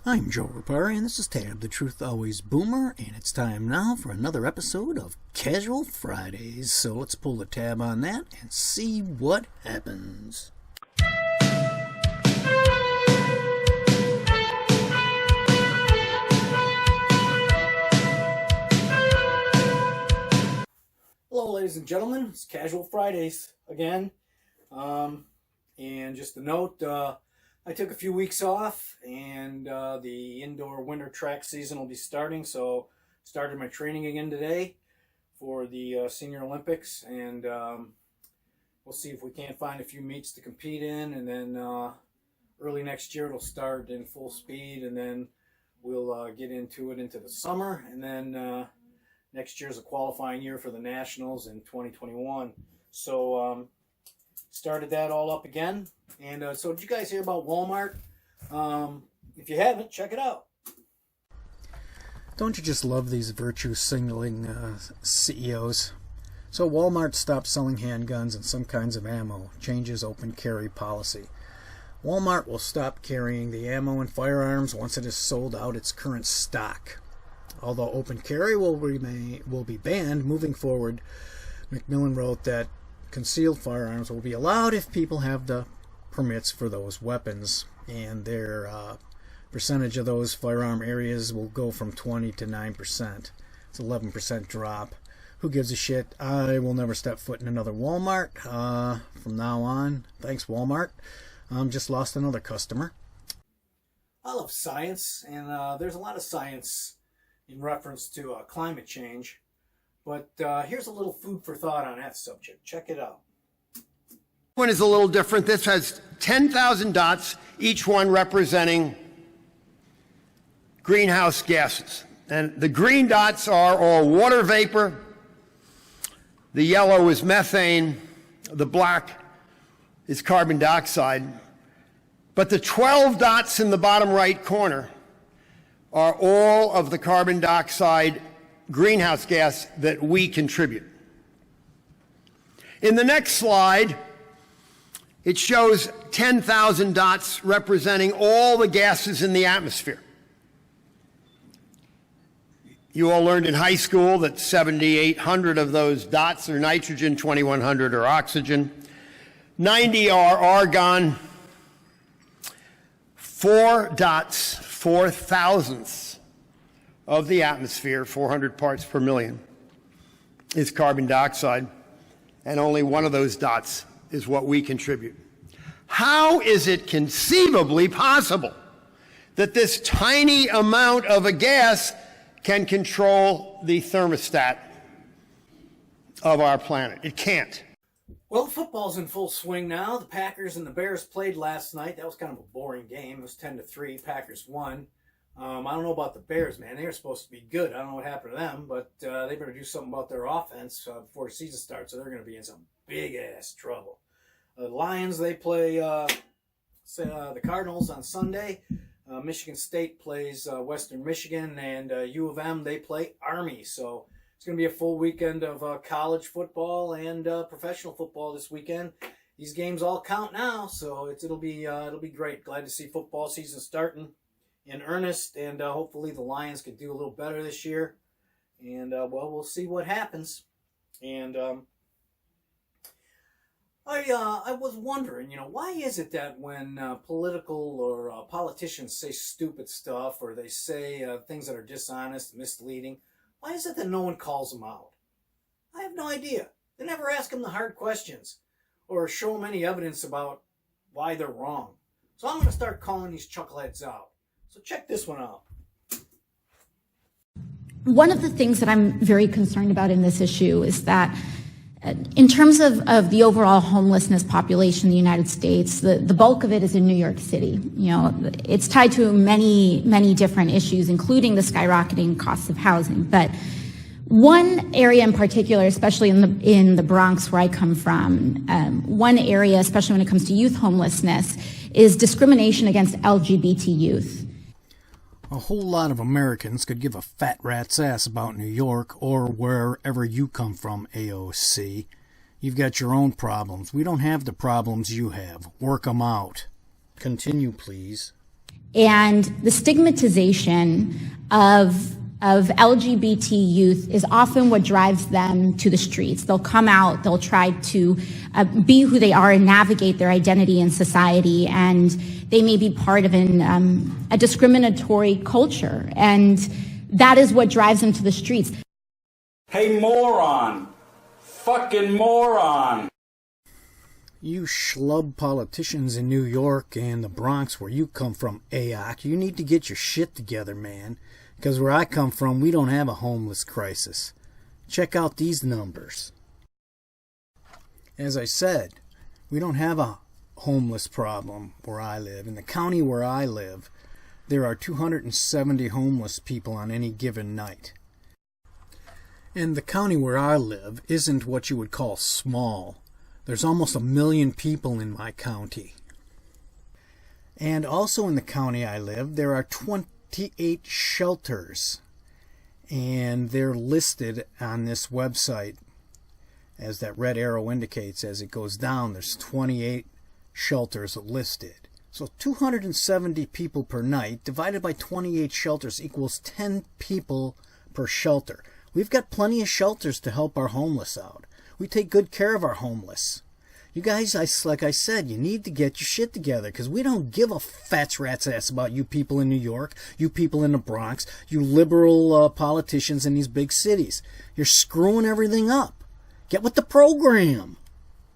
I'm Joe Rapari, and this is Tab, the Truth Always Boomer, and it's time now for another episode of Casual Fridays. So let's pull the tab on that and see what happens. Hello, ladies and gentlemen. It's Casual Fridays again. And just a note, I took a few weeks off, and the indoor winter track season will be starting. So started my training again today for the Senior Olympics, and we'll see if we can't find a few meets to compete in, and then early next year it'll start in full speed, and then we'll get into it into the summer, and then next year's a qualifying year for the Nationals in 2021. So started that all up again. And so did you guys hear about Walmart? If you haven't, check it out. Don't you just love these virtue signaling CEOs? So Walmart stops selling handguns and some kinds of ammo, changes open carry policy. Walmart will stop carrying the ammo and firearms once it has sold out its current stock. Although open carry will be banned moving forward, Macmillan wrote that concealed firearms will be allowed if people have the permits for those weapons, and their percentage of those firearm areas will go from 20 to 9%. It's an 11% drop. Who gives a shit? I will never step foot in another Walmart from now on. Thanks, Walmart. Just lost another customer. I love science, and there's a lot of science in reference to climate change. But here's a little food for thought on that subject. Check it out. One is a little different. This has 10,000 dots, each one representing greenhouse gases. And the green dots are all water vapor. The yellow is methane. The black is carbon dioxide. But the 12 dots in the bottom right corner are all of the carbon dioxide greenhouse gas that we contribute. In the next slide, it shows 10,000 dots representing all the gases in the atmosphere. You all learned in high school that 7,800 of those dots are nitrogen, 2,100 are oxygen, 90 are argon, 4 dots, 4 thousandths of the atmosphere, 400 parts per million, is carbon dioxide, and only one of those dots is what we contribute. How is it conceivably possible that this tiny amount of a gas can control the thermostat of our planet? It can't. Well, football's in full swing now. The Packers and the Bears played last night. That was kind of a boring game. It was 10-3. Packers won. I don't know about the Bears, man. They were supposed to be good. I don't know what happened to them, but they better do something about their offense before the season starts, or they're going to be in some big-ass trouble. The Lions, they play the Cardinals on Sunday. Michigan State plays Western Michigan, and U of M, they play Army. So it's going to be a full weekend of college football and professional football this weekend. These games all count now, so it'll be great. Glad to see football season starting in earnest, and hopefully the Lions can do a little better this year. And well, we'll see what happens. And I was wondering, why is it that when political or politicians say stupid stuff, or they say things that are dishonest, misleading, why is it that no one calls them out? I have no idea. They never ask them the hard questions or show them any evidence about why they're wrong. So I'm going to start calling these chuckleheads out. So check this one out. One of the things that I'm very concerned about in this issue is that in terms of the overall homelessness population in the United States, the bulk of it is in New York City. It's tied to many, many different issues, including the skyrocketing costs of housing. But one area in particular, especially in the Bronx where I come from, one area, especially when it comes to youth homelessness, is discrimination against LGBT youth. A whole lot of Americans could give a fat rat's ass about New York or wherever you come from, AOC. You've got your own problems. We don't have the problems you have. Work them out. Continue, please. And the stigmatization of LGBT youth is often what drives them to the streets. They'll come out, they'll try to be who they are and navigate their identity in society, and they may be part of a discriminatory culture, and that is what drives them to the streets. Hey, moron! Fucking moron! You schlub politicians in New York and the Bronx where you come from, AOC, you need to get your shit together, man. Because where I come from, we don't have a homeless crisis. Check out these numbers. As I said, we don't have a homeless problem where I live. In the county where I live, there are 270 homeless people on any given night. And the county where I live isn't what you would call small. There's almost 1 million people in my county. And also in the county I live, there are 28 shelters. And they're listed on this website, as that red arrow indicates. As it goes down, there's 28 shelters listed. So 270 people per night divided by 28 shelters equals 10 people per shelter. We've got plenty of shelters to help our homeless out. We take good care of our homeless. You guys, like I said, you need to get your shit together, because we don't give a fat's rat's ass about you people in New York, you people in the Bronx, you liberal politicians in these big cities. You're screwing everything up. Get with the program.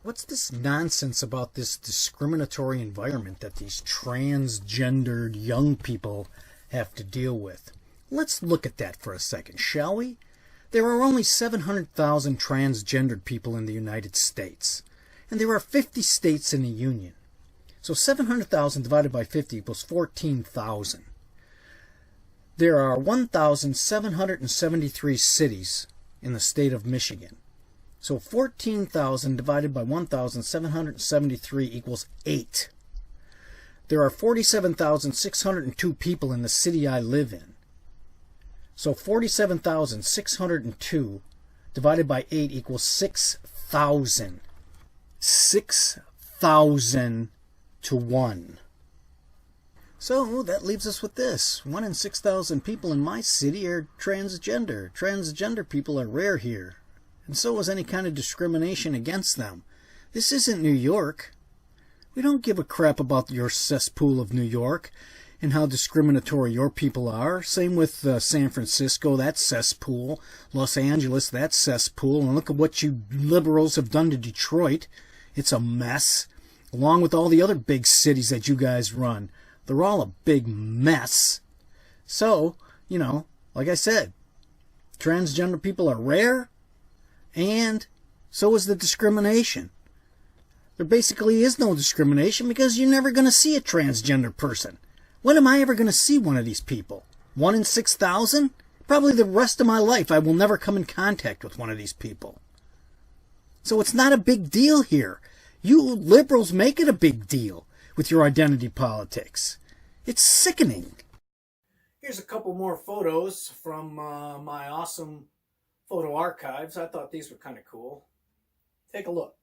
What's this nonsense about this discriminatory environment that these transgendered young people have to deal with? Let's look at that for a second, shall we? There are only 700,000 transgendered people in the United States, and there are 50 states in the Union. So 700,000 divided by 50 equals 14,000. There are 1,773 cities in the state of Michigan. So 14,000 divided by 1,773 equals 8. There are 47,602 people in the city I live in. So 47,602 divided by 8 equals 6,000. 6,000 to 1. So that leaves us with this. 1 in 6,000 people in my city are transgender. Transgender people are rare here. And so is any kind of discrimination against them. This isn't New York. We don't give a crap about your cesspool of New York and how discriminatory your people are. Same with San Francisco, that cesspool. Los Angeles, that cesspool. And look at what you liberals have done to Detroit. It's a mess. Along with all the other big cities that you guys run. They're all a big mess. So, you know, like I said, transgender people are rare, and so is the discrimination. There basically is no discrimination because you're never going to see a transgender person. When am I ever going to see one of these people? 1 in 6,000? Probably the rest of my life I will never come in contact with one of these people. So it's not a big deal here. You liberals make it a big deal with your identity politics. It's sickening. Here's a couple more photos from my awesome photo archives. I thought these were kind of cool. Take a look.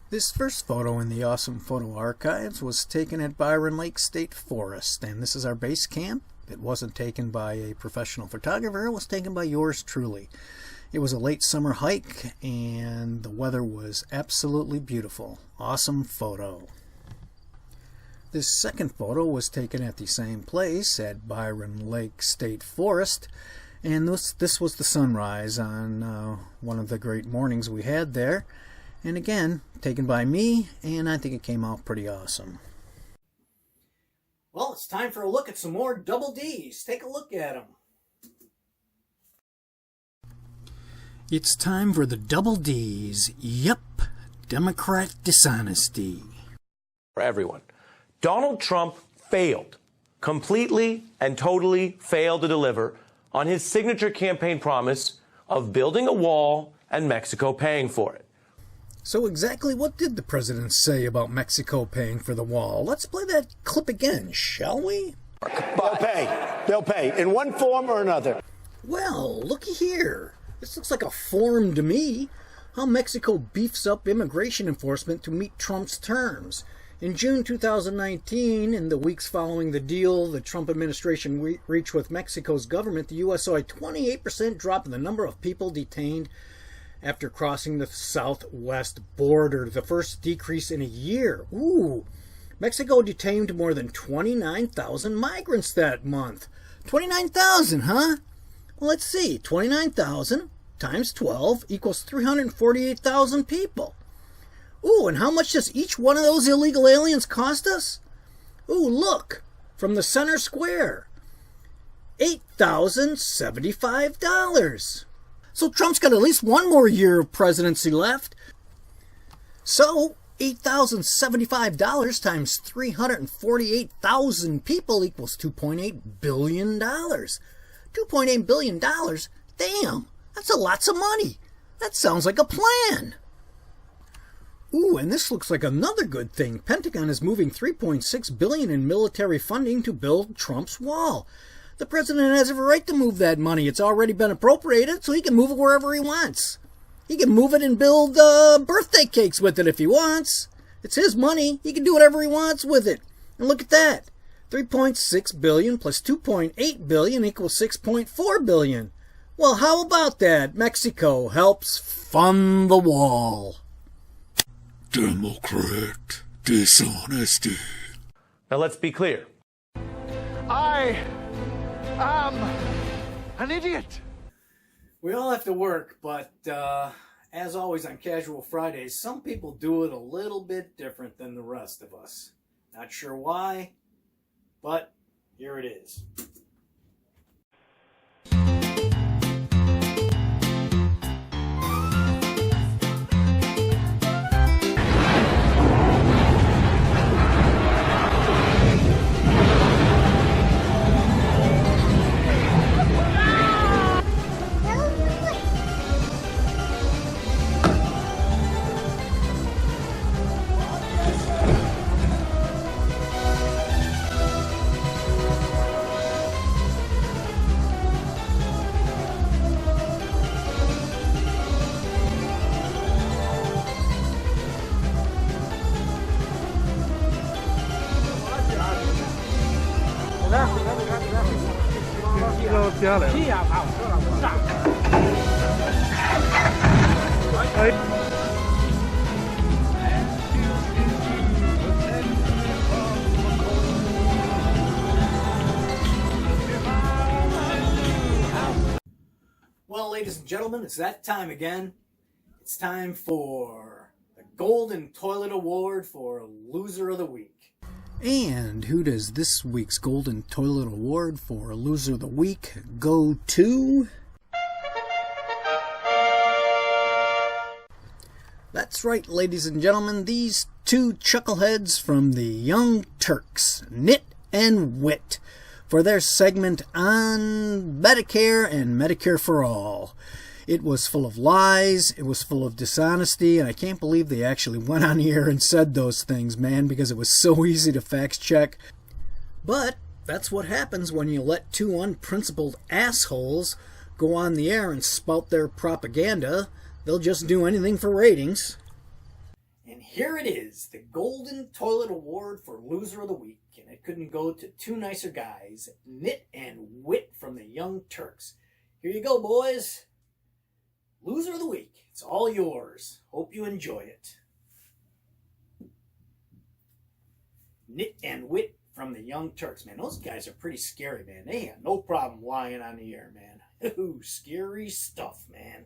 This first photo in the awesome photo archives was taken at Byron Lake State Forest, and this is our base camp. It wasn't taken by a professional photographer, it was taken by yours truly. It was a late summer hike, and the weather was absolutely beautiful. Awesome photo. This second photo was taken at the same place, at Byron Lake State Forest, and this was the sunrise on one of the great mornings we had there. And again, taken by me, and I think it came out pretty awesome. Well, it's time for a look at some more double Ds. Take a look at them. It's time for the double Ds. Yep, Democrat dishonesty. For everyone. Donald Trump failed, completely and totally failed to deliver on his signature campaign promise of building a wall and Mexico paying for it. So exactly what did the president say about Mexico paying for the wall? Let's play that clip again, shall we? They'll pay. They'll pay in one form or another. Well, looky here. This looks like a form to me. How Mexico beefs up immigration enforcement to meet Trump's terms. In June 2019, in the weeks following the deal the Trump administration reached with Mexico's government, the U.S. saw a 28% drop in the number of people detained after crossing the southwest border, the first decrease in a year. Ooh, Mexico detained more than 29,000 migrants that month. 29,000, huh? Well, let's see. 29,000 times 12 equals 348,000 people. Ooh, and how much does each one of those illegal aliens cost us? Ooh, look, from the center square. $8,075. So Trump's got at least one more year of presidency left. So $8,075 times 348,000 people equals $2.8 billion. $2.8 billion? Damn, that's a lots of money. That sounds like a plan. Ooh, and this looks like another good thing. Pentagon is moving $3.6 billion in military funding to build Trump's wall. The president has every right to move that money. It's already been appropriated, so he can move it wherever he wants. He can move it and build birthday cakes with it if he wants. It's his money. He can do whatever he wants with it. And look at that. $3.6 billion plus $2.8 billion equals $6.4 billion. Well, how about that? Mexico helps fund the wall. Democrat dishonesty. Now let's be clear. I am an idiot. We all have to work, but as always on Casual Fridays, some people do it a little bit different than the rest of us. Not sure why, but here it is. Well, ladies and gentlemen, it's that time again. It's time for the Golden Toilet Award for Loser of the Week. And who does this week's Golden Toilet Award for Loser of the Week go to? That's right, ladies and gentlemen, these two chuckleheads from the Young Turks, Nit and Wit, for their segment on Medicare and Medicare for All. It was full of lies, it was full of dishonesty, and I can't believe they actually went on here and said those things, man, because it was so easy to fact check. But that's what happens when you let two unprincipled assholes go on the air and spout their propaganda. They'll just do anything for ratings. And here it is, the Golden Toilet Award for Loser of the Week. And it couldn't go to two nicer guys, Nit and Wit from the Young Turks. Here you go, boys. Loser of the Week. It's all yours. Hope you enjoy it. Nit and Wit from the Young Turks. Man, those guys are pretty scary, man. They have no problem lying on the air, man. Ooh, scary stuff, man.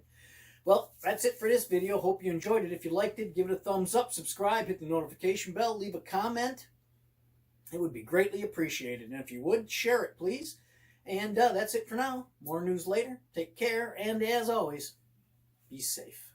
Well, that's it for this video. Hope you enjoyed it. If you liked it, give it a thumbs up, subscribe, hit the notification bell, leave a comment. It would be greatly appreciated. And if you would, share it, please. And that's it for now. More news later. Take care. And as always, be safe.